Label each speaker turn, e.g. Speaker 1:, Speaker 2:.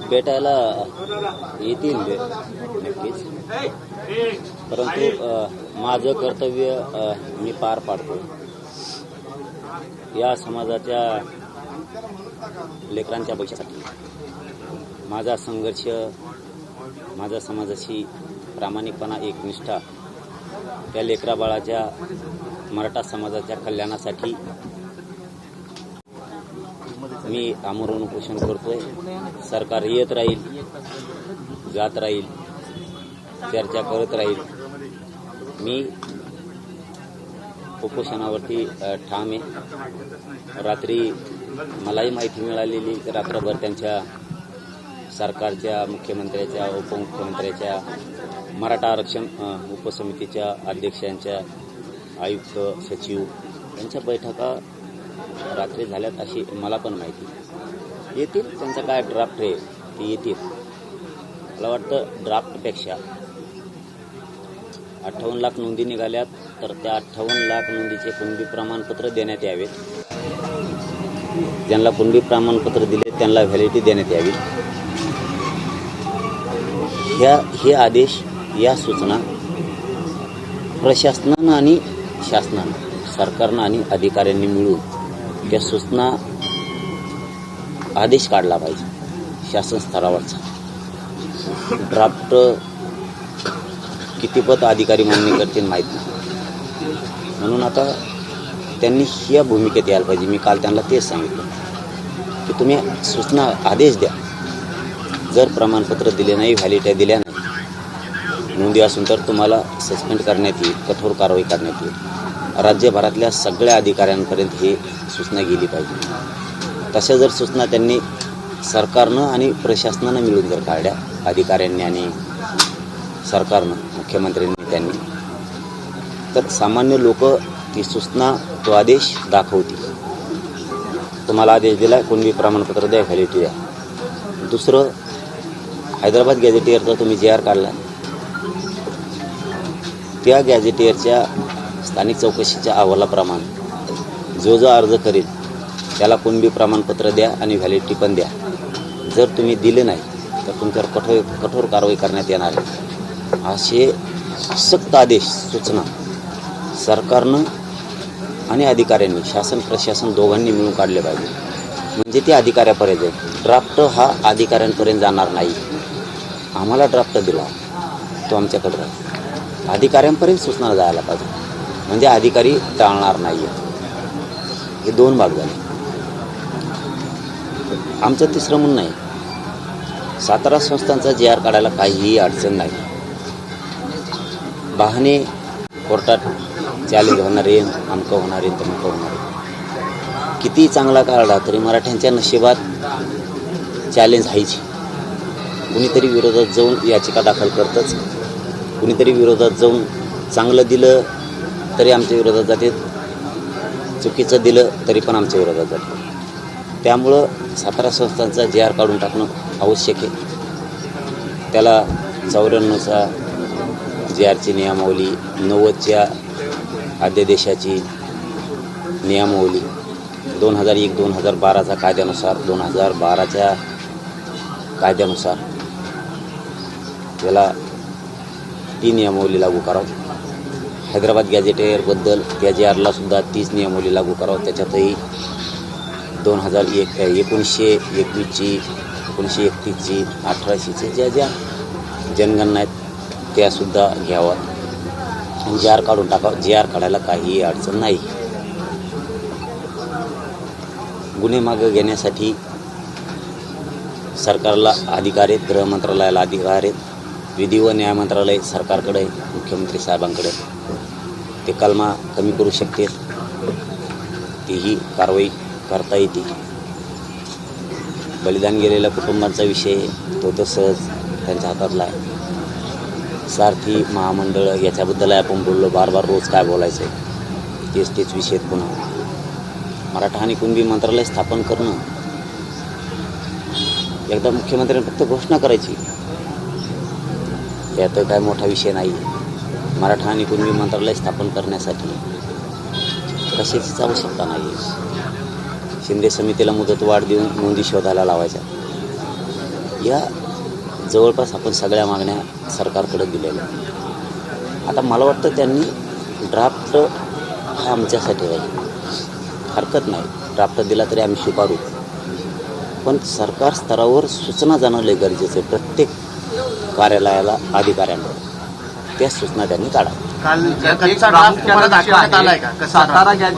Speaker 1: भेटायला येतील नक्कीच, परंतु माझं कर्तव्य मी पार पाडतो. या समाजाच्या लेकरांच्या भविष्यासाठी माझा संघर्ष, माझा समाजाशी प्रामाणिकपणा, एकनिष्ठा, त्या लेकरा बाळाच्या, मराठा समाजाच्या कल्याणासाठी मी आमरण उपोषण करतोय. सरकार येत राहील, जात राहील, चर्चा करत राहील. मी उपोषणावरती ठाम आहे. रात्री मलाही माहिती मिळालेली, रात्रभर त्यांच्या सरकारच्या, मुख्यमंत्र्याच्या, उपमुख्यमंत्र्याच्या, मराठा आरक्षण उपसमितीच्या अध्यक्षांच्या, आयुक्त, सचिव यांच्या बैठका रात्री झाल्यात अशी मला पण माहिती. येतील, त्यांचा काय ड्राफ्ट आहे ते येतील. मला वाटतं ड्राफ्टपेक्षा 58 लाख नोंदी निघाल्यात, तर त्या 58 लाख नोंदीचे कुणबी प्रमाणपत्र देण्यात यावेत. ज्यांना कुणबी प्रमाणपत्र दिले त्यांना व्हॅलिडिटी देण्यात यावी. हे आदेश, या सूचना प्रशासनानं आणि शासनानं, सरकारनं आणि अधिकाऱ्यांनी मिळून त्या सूचना, आदेश काढला पाहिजे शासन स्तरावरचा. ड्राफ्ट कितीपत अधिकारी मान्य करतील माहीत नाही, म्हणून आता त्यांनी या भूमिकेत यायला पाहिजे. मी काल त्यांना तेच सांगितलं की तुम्ही सूचना, आदेश द्या. जर प्रमाणपत्र दिले नाही, व्हॅलिडिटी दिल्या नाही, नोंदी असून तर तुम्हाला सस्पेंड करण्यात येईल, कठोर कारवाई करण्यात येईल. राज्यभरातल्या सगळ्या अधिकाऱ्यांपर्यंत ही सूचना गेली पाहिजे. तशा जर सूचना त्यांनी सरकारनं आणि प्रशासनानं मिळून जर काढल्या, अधिकाऱ्यांनी आणि सरकारनं, मुख्यमंत्र्यांनी त्यांनी, तर सामान्य लोक ती सूचना, तो आदेश दाखवतील. तुम्हाला आदेश दिला, कुणबी प्रमाणपत्र द्या, व्हॅलिडिटी द्या. दुसरं, हैदराबाद गॅझेटियरचा तुम्ही JR काढला, त्या गॅझेटियरच्या स्थानिक चौकशीच्या अहवालाप्रमाणे जो अर्ज करेल त्याला कुणबी प्रमाणपत्र द्या आणि व्हॅलिडिटी पण द्या. जर तुम्ही दिले नाही तर तुमच्यावर कठोर कारवाई करण्यात येणार आहे. असे सक्त आदेश, सूचना सरकारनं आणि अधिकाऱ्यांनी, शासन प्रशासन दोघांनी मिळून काढले पाहिजे. म्हणजे ते अधिकाऱ्यापर्यंत जाईल. ड्राफ्ट हा अधिकाऱ्यांपर्यंत जाणार नाही. आम्हाला ड्राफ्ट दिला, तो आमच्याकडे राहील. अधिकाऱ्यांपर्यंत सूचना जायला पाहिजे, म्हणजे अधिकारी टाळणार नाही. हे दोन भाग झाले. आमचं तिसरं म्हणणं आहे, सातारा संस्थांचा JR काढायला काहीही अडचण नाही. बहाणे कोर्टात चॅलेंज होणार आहे, अमकं होणार आहे, तमकं होणार आहे. किती चांगला काढला तरी मराठ्यांच्या नशिबात चॅलेंज आहेच. कुणीतरी विरोधात जाऊन याचिका दाखल करतच, कुणीतरी विरोधात जाऊन चांगलं दिलं तरी आमच्या विरोधात जाते, चुकीचं दिलं तरी पण आमच्या विरोधात जाते. त्यामुळं सातारा संस्थांचा JR काढून टाकणं आवश्यक आहे. त्याला 94चा JRची नियमावली, 90च्या अध्यादेशाची नियमावली, 2001-2012चा कायद्यानुसार, 2012च्या कायद्यानुसार त्याला ती नियमावली लागू करावं. हैदराबाद गॅझेटियरबद्दल त्या JRला सुद्धा तीच नियमावली लागू करावं. त्याच्यातही 1921ची, 1931ची, 1800ची ज्या जनगणना आहेत त्यासुद्धा घ्यावा. JR काढून टाकावं. JR काढायला काहीही अडचण नाही. गुन्हे मागं घेण्यासाठी सरकारला अधिकार आहेत, गृह मंत्रालयाला अधिकार आहेत, विधी व न्याय मंत्रालय सरकारकडे आहे, मुख्यमंत्री साहेबांकडे. ते कलमा कमी करू शकते, तीही कारवाई करता येते. बलिदान गेलेल्या कुटुंबांचा विषय तो तर सहज त्यांच्या हातातला आहे. सारथी महामंडळ याच्याबद्दल आपण बोललो, बार रोज काय बोलायचं आहे, तेच विषय पुन्हा. मराठा आणि कुणबी मंत्रालय स्थापन करणं, एकदा मुख्यमंत्र्यांनी फक्त घोषणा करायची, यात काय मोठा विषय नाही आहे. मराठा आणि कुणबी मंत्रालय स्थापन करण्यासाठी कशाचीच आवश्यकता नाही आहे. शिंदे समितीला मुदतवाढ देऊन नोंदी शोधायला लावायच्या. या जवळपास आपण सगळ्या मागण्या सरकारकडे दिलेल्या आहेत. आता मला वाटतं त्यांनी ड्राफ्ट हा आमच्यासाठी राहील, हरकत नाही, ड्राफ्ट दिला तरी आम्ही स्वीकारू, पण सरकार स्तरावर सूचना जाणं लय गरजेचं आहे. प्रत्येक कार्यालयाला अधिकाऱ्यांवर त्या सूचना त्यांनी काढाव्या.
Speaker 2: काल कच्चा ड्राफ्ट तुम्हाला दाखवण्यात आलाय का? कसा ड्राफ्ट?